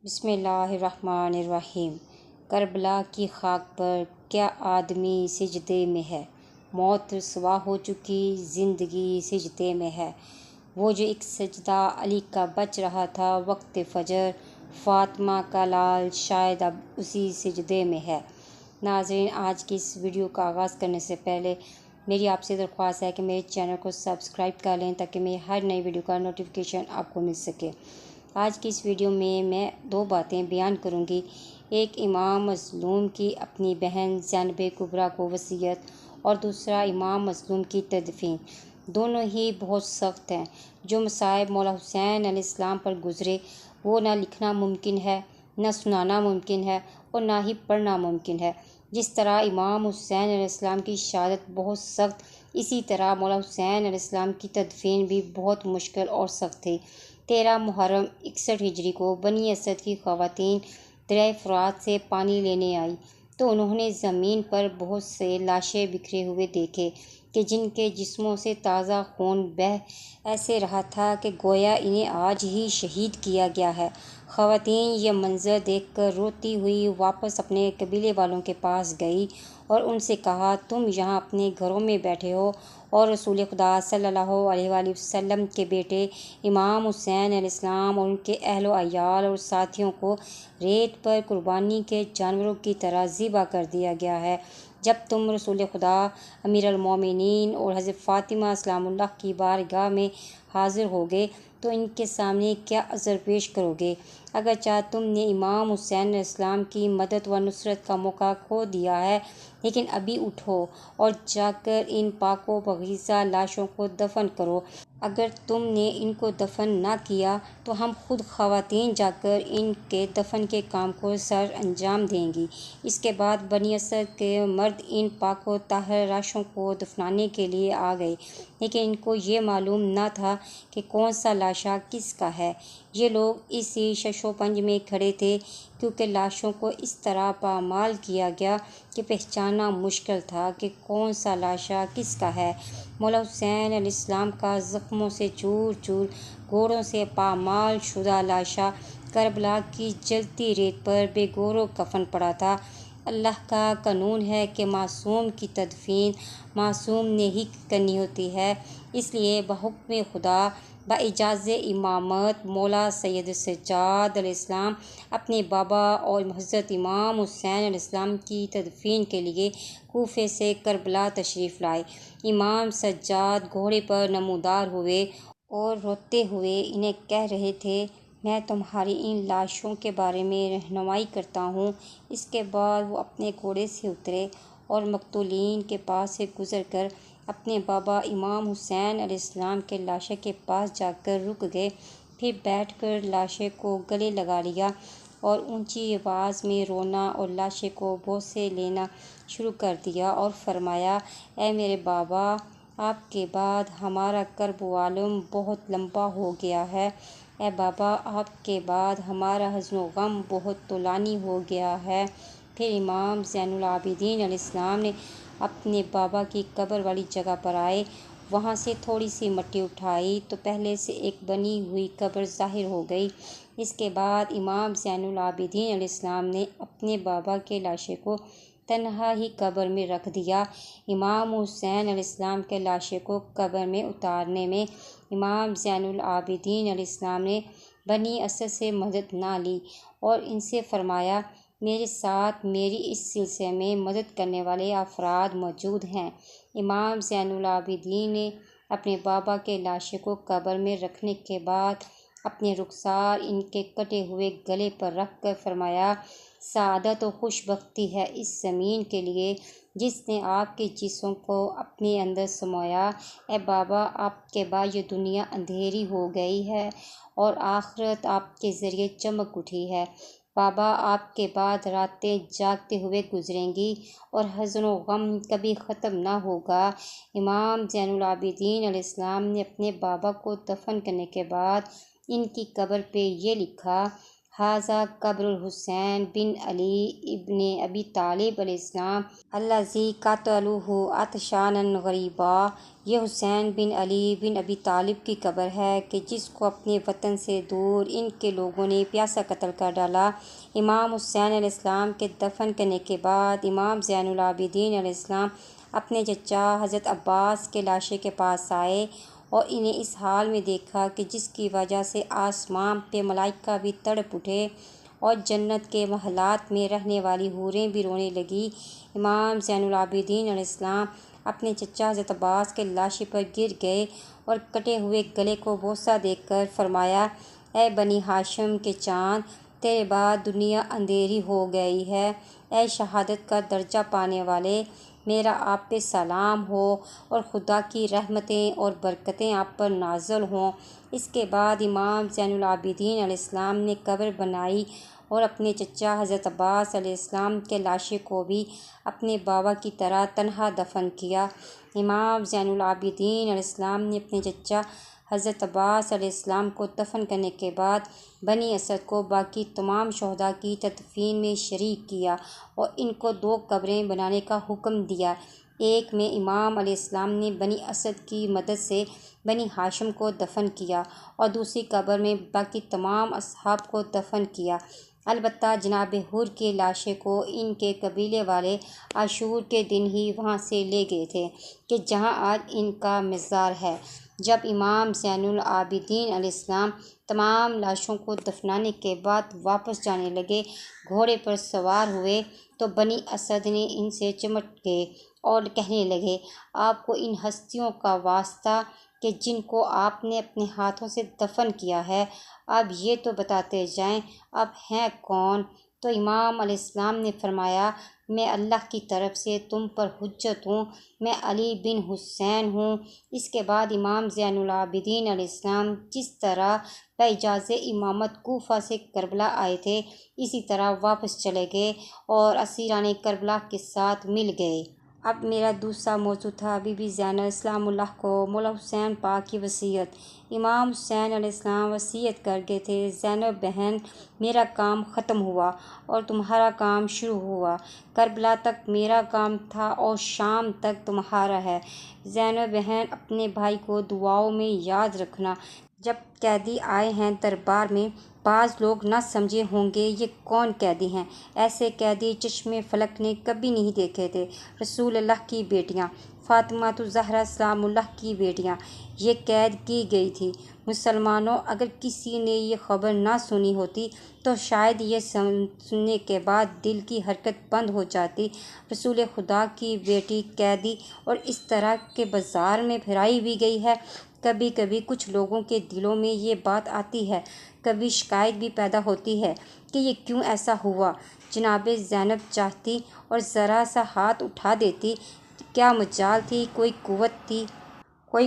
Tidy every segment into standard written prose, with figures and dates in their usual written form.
بسم اللہ الرحمن الرحیم۔ کربلا کی خاک پر کیا آدمی سجدے میں ہے، موت رسوا ہو چکی زندگی سجدے میں ہے۔ وہ جو ایک سجدہ علی کا بچ رہا تھا وقت فجر، فاطمہ کا لال شاید اب اسی سجدے میں ہے۔ ناظرین، آج کی اس ویڈیو کا آغاز کرنے سے پہلے میری آپ سے درخواست ہے کہ میرے چینل کو سبسکرائب کر لیں تاکہ میری ہر نئی ویڈیو کا نوٹیفیکیشن آپ کو مل سکے۔ آج کی اس ویڈیو میں دو باتیں بیان کروں گی۔ ایک امام مظلوم کی اپنی بہن زینب کبریٰ کو وصیت، اور دوسرا امام مظلوم کی تدفین۔ دونوں ہی بہت سخت ہیں۔ جو مصائب مولا حسین علیہ السلام پر گزرے وہ نہ لکھنا ممکن ہے، نہ سنانا ممکن ہے، اور نہ ہی پڑھنا ممکن ہے۔ جس طرح امام حسین علیہ السلام کی شہادت بہت سخت، اسی طرح مولا حسین علیہ السلام کی تدفین بھی بہت مشکل اور سخت تھی۔ 13 محرم 61 ہجری کو بنی اسد کی خواتین دریائے فرات سے پانی لینے آئی تو انہوں نے زمین پر بہت سے لاشیں بکھرے ہوئے دیکھے کہ جن کے جسموں سے تازہ خون بہہ ایسے رہا تھا کہ گویا انہیں آج ہی شہید کیا گیا ہے۔ خواتین یہ منظر دیکھ کر روتی ہوئی واپس اپنے قبیلے والوں کے پاس گئی اور ان سے کہا، تم یہاں اپنے گھروں میں بیٹھے ہو اور رسول خدا صلی اللہ علیہ وآلہ وسلم کے بیٹے امام حسین علیہ السلام اور ان کے اہل و عیال اور ساتھیوں کو ریت پر قربانی کے جانوروں کی طرح ذبح کر دیا گیا ہے۔ جب تم رسول خدا امیر المومنین اور حضرت فاطمہ سلام اللہ کی بارگاہ میں حاضر ہوگے تو ان کے سامنے کیا عذر پیش کرو گے؟ اگرچہ تم نے امام حسین علیہ السلام کی مدد و نصرت کا موقع کھو دیا ہے، لیکن ابھی اٹھو اور جا کر ان پاک و پاکیزہ لاشوں کو دفن کرو۔ اگر تم نے ان کو دفن نہ کیا تو ہم خود خواتین جا کر ان کے دفن کے کام کو سر انجام دیں گی۔ اس کے بعد بنی اسد کے مرد ان پاک و طاہر لاشوں کو دفنانے کے لیے آ گئے، لیکن ان کو یہ معلوم نہ تھا کہ کون سا لاشا کس کا ہے۔ یہ لوگ اسی شش و پنج میں کھڑے تھے کیونکہ لاشوں کو اس طرح پامال کیا گیا کہ پہچاننا مشکل تھا کہ کون سا لاشا کس کا ہے۔ مولا حسین علیہ السلام کا زخموں سے چور چور، گھوڑوں سے پامال شدہ لاشا کربلا کی جلتی ریت پر بے گور و کفن پڑا تھا۔ اللہ کا قانون ہے کہ معصوم کی تدفین معصوم نے ہی کرنی ہوتی ہے، اس لیے بحکم خدا باجازِ امامت مولا سید سجاد علیہ السلام اپنے بابا اور حضرت امام حسین علیہ السلام کی تدفین کے لیے کوفے سے کربلا تشریف لائے۔ امام سجاد گھوڑے پر نمودار ہوئے اور روتے ہوئے انہیں کہہ رہے تھے، میں تمہاری ان لاشوں کے بارے میں رہنمائی کرتا ہوں۔ اس کے بعد وہ اپنے گھوڑے سے اترے اور مقتولین کے پاس سے گزر کر اپنے بابا امام حسین علیہ السلام کے لاشے کے پاس جا کر رک گئے، پھر بیٹھ کر لاشے کو گلے لگا لیا اور اونچی آواز میں رونا اور لاشے کو بوسے لینا شروع کر دیا اور فرمایا، اے میرے بابا، آپ کے بعد ہمارا کرب و علم بہت لمبا ہو گیا ہے۔ اے بابا، آپ کے بعد ہمارا حزن و غم بہت طولانی ہو گیا ہے۔ پھر امام زین العابدین علیہ السلام نے اپنے بابا کی قبر والی جگہ پر آئے، وہاں سے تھوڑی سی مٹی اٹھائی تو پہلے سے ایک بنی ہوئی قبر ظاہر ہو گئی۔ اس کے بعد امام زین العابدین علیہ السلام نے اپنے بابا کے لاشے کو تنہا ہی قبر میں رکھ دیا۔ امام حسین علیہ السلام کے لاشے کو قبر میں اتارنے میں امام زین العابدین علیہ السلام نے بنی اسد سے مدد نہ لی اور ان سے فرمایا، میرے ساتھ میری اس سلسلے میں مدد کرنے والے افراد موجود ہیں۔ امام زین العابدین نے اپنے بابا کے لاشے کو قبر میں رکھنے کے بعد اپنے رخسار ان کے کٹے ہوئے گلے پر رکھ کر فرمایا، سعادت و خوش بختی ہے اس زمین کے لیے جس نے آپ کے جسم کو اپنے اندر سمویا۔ اے بابا، آپ کے بعد یہ دنیا اندھیری ہو گئی ہے اور آخرت آپ کے ذریعے چمک اٹھی ہے۔ بابا، آپ کے بعد راتیں جاگتے ہوئے گزریں گی اور حزن و غم کبھی ختم نہ ہوگا۔ امام زین العابدین علیہ السلام نے اپنے بابا کو دفن کرنے کے بعد ان کی قبر پہ یہ لکھا، ھذا قبر الحسین بن علی ابن ابی طالب علیہ السلام الذی قتلوہ عطشانا غریبا۔ یہ حسین بن علی بن ابی طالب کی قبر ہے کہ جس کو اپنے وطن سے دور ان کے لوگوں نے پیاسا قتل کر ڈالا۔ امام حسین علیہ السلام کے دفن کرنے کے بعد امام زین العابدین علیہ السلام اپنے چچا حضرت عباس کے لاشے کے پاس آئے اور انہیں اس حال میں دیکھا کہ جس کی وجہ سے آسمان پہ ملائکہ بھی تڑپ اٹھے اور جنت کے محلات میں رہنے والی حوریں بھی رونے لگیں۔ امام زین العابدین علیہ السلام اپنے چچا حضرت عباس کے لاشے پر گر گئے اور کٹے ہوئے گلے کو بوسہ دے کر فرمایا، اے بنی ہاشم کے چاند، تیرے بعد دنیا اندھیری ہو گئی ہے۔ اے شہادت کا درجہ پانے والے، میرا آپ پہ سلام ہو اور خدا کی رحمتیں اور برکتیں آپ پر نازل ہوں۔ اس کے بعد امام زین العابدین علیہ السلام نے قبر بنائی اور اپنے چچا حضرت عباس علیہ السلام کے لاشے کو بھی اپنے بابا کی طرح تنہا دفن کیا۔ امام زین العابدین علیہ السلام نے اپنے چچا حضرت عباس علیہ السلام کو دفن کرنے کے بعد بنی اسد کو باقی تمام شہداء کی تدفین میں شریک کیا اور ان کو 2 قبریں بنانے کا حکم دیا۔ ایک میں امام علیہ السلام نے بنی اسد کی مدد سے بنی ہاشم کو دفن کیا اور دوسری قبر میں باقی تمام اصحاب کو دفن کیا۔ البتہ جناب حر کے لاشے کو ان کے قبیلے والے عاشور کے دن ہی وہاں سے لے گئے تھے کہ جہاں آج ان کا مزار ہے۔ جب امام زین العابدین علیہ السلام تمام لاشوں کو دفنانے کے بعد واپس جانے لگے، گھوڑے پر سوار ہوئے تو بنی اسد نے ان سے چمٹ گئے اور کہنے لگے، آپ کو ان ہستیوں کا واسطہ کہ جن کو آپ نے اپنے ہاتھوں سے دفن کیا ہے، اب یہ تو بتاتے جائیں اب ہیں کون؟ تو امام علیہ السلام نے فرمایا، میں اللہ کی طرف سے تم پر حجت ہوں، میں علی بن حسین ہوں۔ اس کے بعد امام زین العابدین علیہ السلام جس طرح باجازِ امامت کوفہ سے کربلا آئے تھے اسی طرح واپس چلے گئے اور اسیران کربلا کے ساتھ مل گئے۔ اب میرا دوسرا موضوع تھا بی بی زینب سلام اللہ کو مولا حسین پاک کی وصیت۔ امام حسین علیہ السلام وصیت کر گئے تھے، زینب بہن، میرا کام ختم ہوا اور تمہارا کام شروع ہوا۔ کربلا تک میرا کام تھا اور شام تک تمہارا ہے۔ زینب بہن، اپنے بھائی کو دعاؤں میں یاد رکھنا۔ جب قیدی آئے ہیں دربار میں، بعض لوگ نہ سمجھے ہوں گے یہ کون قیدی ہیں۔ ایسے قیدی چشم فلک نے کبھی نہیں دیکھے تھے۔ رسول اللہ کی بیٹیاں، فاطمہ الزہرا سلام اللہ کی بیٹیاں، یہ قید کی گئی تھی۔ مسلمانوں، اگر کسی نے یہ خبر نہ سنی ہوتی تو شاید یہ سننے کے بعد دل کی حرکت بند ہو جاتی۔ رسول خدا کی بیٹی قیدی اور اس طرح کے بازار میں پھرائی بھی گئی ہے۔ کبھی کبھی کچھ لوگوں کے دلوں میں یہ بات آتی ہے، کبھی شکایت بھی پیدا ہوتی ہے کہ یہ کیوں ایسا ہوا۔ جناب زینب چاہتی اور ذرا سا ہاتھ اٹھا دیتی، کیا مجال تھی، کوئی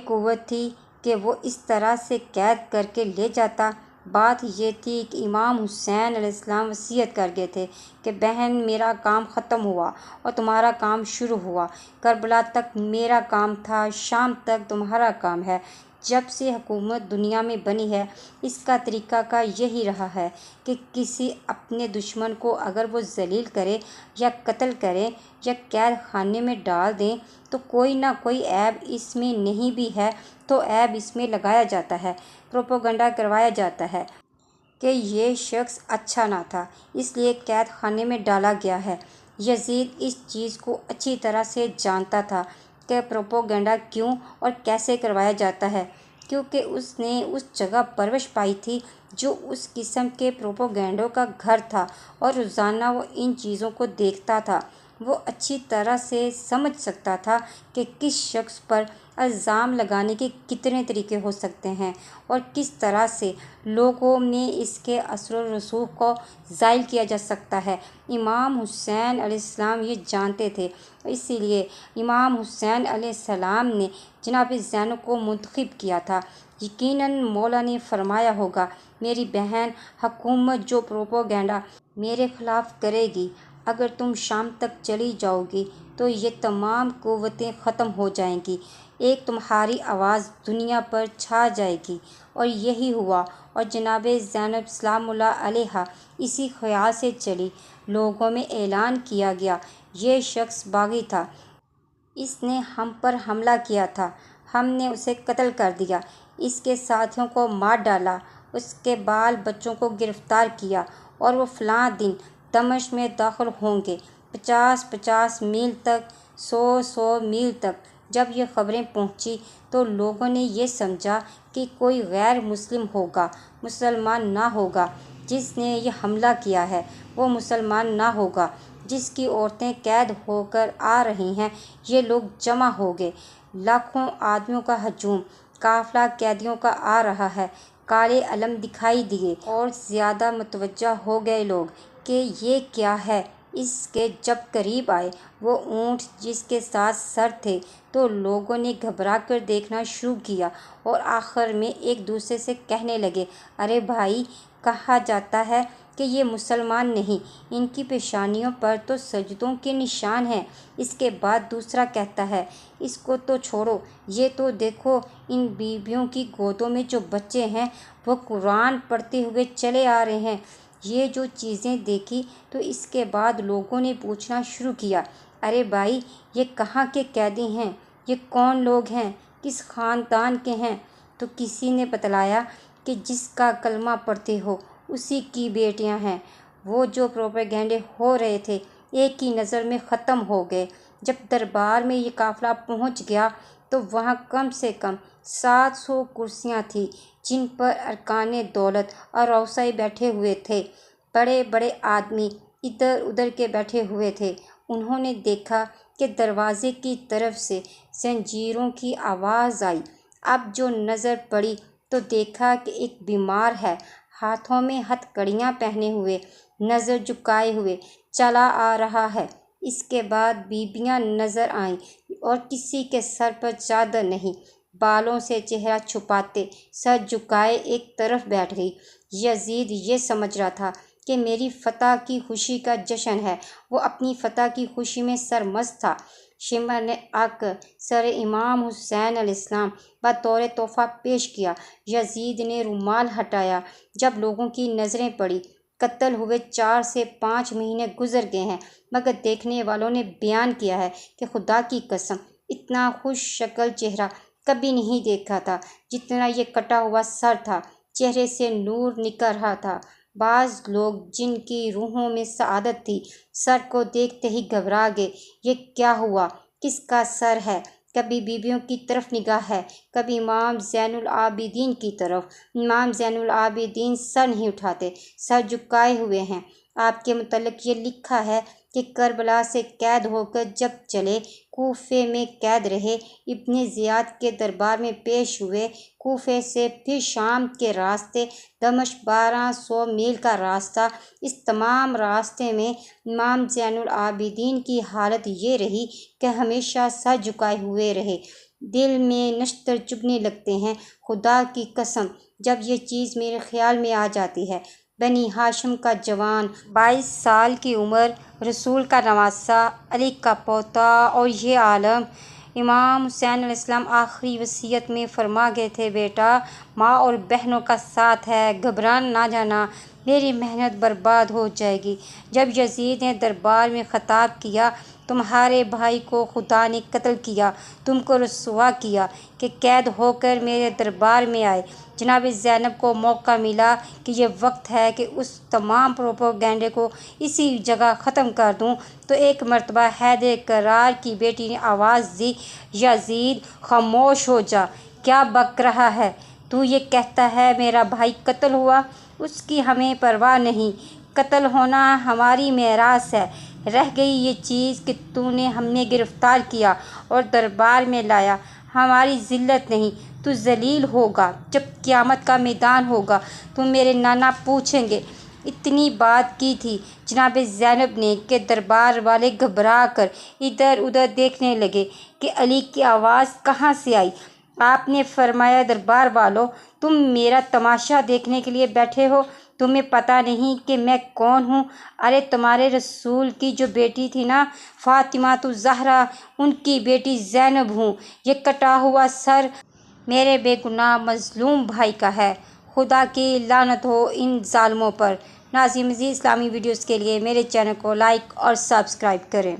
قوت تھی کہ وہ اس طرح سے قید کر کے لے جاتا۔ بات یہ تھی کہ امام حسین علیہ السلام وصیت کر گئے تھے کہ بہن، میرا کام ختم ہوا اور تمہارا کام شروع ہوا۔ کربلا تک میرا کام تھا، شام تک تمہارا کام ہے۔ جب سے حکومت دنیا میں بنی ہے، اس کا طریقہ کار یہی رہا ہے کہ کسی اپنے دشمن کو اگر وہ ذلیل کرے یا قتل کریں یا قید خانے میں ڈال دیں تو کوئی نہ کوئی عیب اس میں نہیں بھی ہے تو عیب اس میں لگایا جاتا ہے، پروپیگنڈا کروایا جاتا ہے کہ یہ شخص اچھا نہ تھا اس لیے قید خانے میں ڈالا گیا ہے۔ یزید اس چیز کو اچھی طرح سے جانتا تھا کہ پروپیگنڈا کیوں اور کیسے کروایا جاتا ہے، کیونکہ اس نے اس جگہ پرورش پائی تھی جو اس قسم کے پروپیگنڈوں کا گھر تھا اور روزانہ وہ ان چیزوں کو دیکھتا تھا۔ وہ اچھی طرح سے سمجھ سکتا تھا کہ کس شخص پر الزام لگانے کے کتنے طریقے ہو سکتے ہیں اور کس طرح سے لوگوں میں اس کے اثر و رسوخ کو زائل کیا جا سکتا ہے۔ امام حسین علیہ السلام یہ جانتے تھے، اسی لیے امام حسین علیہ السلام نے جناب زینب کو منتخب کیا تھا۔ یقیناً مولا نے فرمایا ہوگا، میری بہن، حکومت جو پروپیگنڈا میرے خلاف کرے گی، اگر تم شام تک چلی جاؤ گی تو یہ تمام قوتیں ختم ہو جائیں گی۔ ایک تمہاری آواز دنیا پر چھا جائے گی۔ اور یہی ہوا، اور جناب زینب سلام اللہ علیہا اسی خیال سے چلی۔ لوگوں میں اعلان کیا گیا، یہ شخص باغی تھا، اس نے ہم پر حملہ کیا تھا، ہم نے اسے قتل کر دیا، اس کے ساتھیوں کو مار ڈالا، اس کے بال بچوں کو گرفتار کیا، اور وہ فلاں دن دمشق میں داخل ہوں گے، 50 میل تک، 100 میل تک۔ جب یہ خبریں پہنچی تو لوگوں نے یہ سمجھا کہ کوئی غیر مسلم ہوگا، مسلمان نہ ہوگا جس نے یہ حملہ کیا ہے، وہ مسلمان نہ ہوگا جس کی عورتیں قید ہو کر آ رہی ہیں۔ یہ لوگ جمع ہو گئے، لاکھوں آدمیوں کا ہجوم، قافلہ قیدیوں کا آ رہا ہے، کالے علم دکھائی دیے، اور زیادہ متوجہ ہو گئے لوگ کہ یہ کیا ہے۔ اس کے جب قریب آئے وہ اونٹ جس کے ساتھ سر تھے تو لوگوں نے گھبرا کر دیکھنا شروع کیا، اور آخر میں ایک دوسرے سے کہنے لگے، ارے بھائی، کہا جاتا ہے کہ یہ مسلمان نہیں، ان کی پیشانیوں پر تو سجدوں کے نشان ہیں۔ اس کے بعد دوسرا کہتا ہے، اس کو تو چھوڑو، یہ تو دیکھو، ان بیبیوں کی گودوں میں جو بچے ہیں وہ قرآن پڑھتے ہوئے چلے آ رہے ہیں۔ یہ جو چیزیں دیکھی تو اس کے بعد لوگوں نے پوچھنا شروع کیا، ارے بھائی، یہ کہاں کے قیدی ہیں، یہ کون لوگ ہیں، کس خاندان کے ہیں؟ تو کسی نے بتلایا کہ جس کا کلمہ پڑھتے ہو اسی کی بیٹیاں ہیں۔ وہ جو پروپیگنڈے ہو رہے تھے ایک ہی نظر میں ختم ہو گئے۔ جب دربار میں یہ قافلہ پہنچ گیا تو وہاں کم سے کم 700 کرسیاں تھیں جن پر ارکان دولت اور اوصیاء بیٹھے ہوئے تھے، بڑے بڑے آدمی ادھر ادھر کے بیٹھے ہوئے تھے۔ انہوں نے دیکھا کہ دروازے کی طرف سے زنجیروں کی آواز آئی۔ اب جو نظر پڑی تو دیکھا کہ ایک بیمار ہے، ہاتھوں میں ہتھ کڑیاں پہنے ہوئے، نظر جھکائے ہوئے چلا آ رہا ہے۔ اس کے بعد بیبیاں نظر آئیں، اور کسی کے سر پر چادر نہیں، بالوں سے چہرہ چھپاتے، سر جھکائے ایک طرف بیٹھ گئی۔ یزید یہ سمجھ رہا تھا کہ میری فتح کی خوشی کا جشن ہے، وہ اپنی فتح کی خوشی میں سرمست تھا۔ شمر نے آ کر سر امام حسین علیہ السلام بطور تحفہ پیش کیا۔ یزید نے رومال ہٹایا۔ جب لوگوں کی نظریں پڑی، قتل ہوئے 4 سے 5 مہینے گزر گئے ہیں، مگر دیکھنے والوں نے بیان کیا ہے کہ خدا کی قسم اتنا خوش شکل چہرہ کبھی نہیں دیکھا تھا جتنا یہ کٹا ہوا سر تھا۔ چہرے سے نور نکل رہا تھا۔ بعض لوگ جن کی روحوں میں سعادت تھی سر کو دیکھتے ہی گھبرا گئے۔ یہ کیا ہوا؟ کس کا سر ہے؟ کبھی بیبیوں کی طرف نگاہ ہے، کبھی امام زین العابدین کی طرف۔ امام زین العابدین سر نہیں اٹھاتے، سر جھکائے ہوئے ہیں۔ آپ کے متعلق یہ لکھا ہے کہ کربلا سے قید ہو کر جب چلے، کوفے میں قید رہے، ابن زیاد کے دربار میں پیش ہوئے، کوفے سے پھر شام کے راستے، دمشق 1200 میل کا راستہ۔ اس تمام راستے میں امام زین العابدین کی حالت یہ رہی کہ ہمیشہ سر جھکائے ہوئے رہے۔ دل میں نشتر چبھنے لگتے ہیں۔ خدا کی قسم جب یہ چیز میرے خیال میں آ جاتی ہے، بنی ہاشم کا جوان، 22 سال کی عمر، رسول کا نواسہ، علی کا پوتا، اور یہ عالم۔ امام حسین علیہ السلام آخری وصیت میں فرما گئے تھے، بیٹا، ماں اور بہنوں کا ساتھ ہے، گھبرا نہ جانا، میری محنت برباد ہو جائے گی۔ جب یزید نے دربار میں خطاب کیا، تمہارے بھائی کو خدا نے قتل کیا، تم کو رسوا کیا کہ قید ہو کر میرے دربار میں آئے۔ جناب زینب کو موقع ملا کہ یہ وقت ہے کہ اس تمام پروپیگنڈے کو اسی جگہ ختم کر دوں، تو ایک مرتبہ حیدر کرار کی بیٹی نے آواز دی، یزید، خاموش ہو جا، کیا بک رہا ہے؟ تو یہ کہتا ہے میرا بھائی قتل ہوا، اس کی ہمیں پرواہ نہیں، قتل ہونا ہماری میراث ہے۔ رہ گئی یہ چیز کہ تو نے ہمیں گرفتار کیا اور دربار میں لایا، ہماری ذلت نہیں، تو ذلیل ہوگا جب قیامت کا میدان ہوگا، تو میرے نانا پوچھیں گے۔ اتنی بات کی تھی جناب زینب نے کہ دربار والے گھبرا کر ادھر ادھر دیکھنے لگے کہ علی کی آواز کہاں سے آئی۔ آپ نے فرمایا، دربار والو، تم میرا تماشا دیکھنے کے لیے بیٹھے ہو؟ تمہیں پتہ نہیں کہ میں کون ہوں؟ ارے تمہارے رسول کی جو بیٹی تھی نا، فاطمہ الزہرا، ان کی بیٹی زینب ہوں۔ یہ کٹا ہوا سر میرے بے گناہ مظلوم بھائی کا ہے۔ خدا کی لعنت ہو ان ظالموں پر۔ ناظرین، مزید اسلامی ویڈیوز کے لیے میرے چینل کو لائک اور سبسکرائب کریں۔